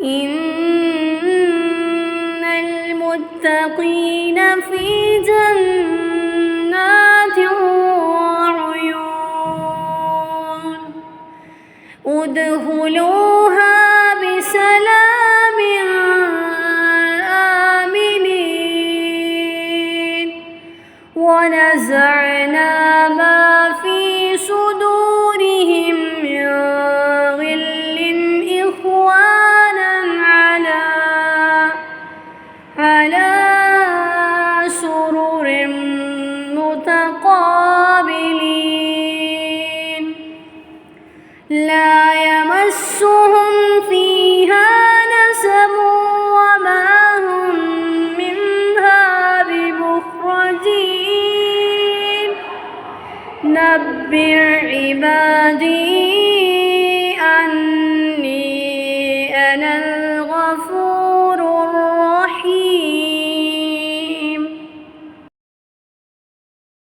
إن المتقين في جنات وعيون ادخلوها بسلام آمنين ونزعنا ما في صدورهم من غل إخوانا على سرر متقابلين لا يمسهم فيها نصب وما هم منها بمخرجين نبئ عبادي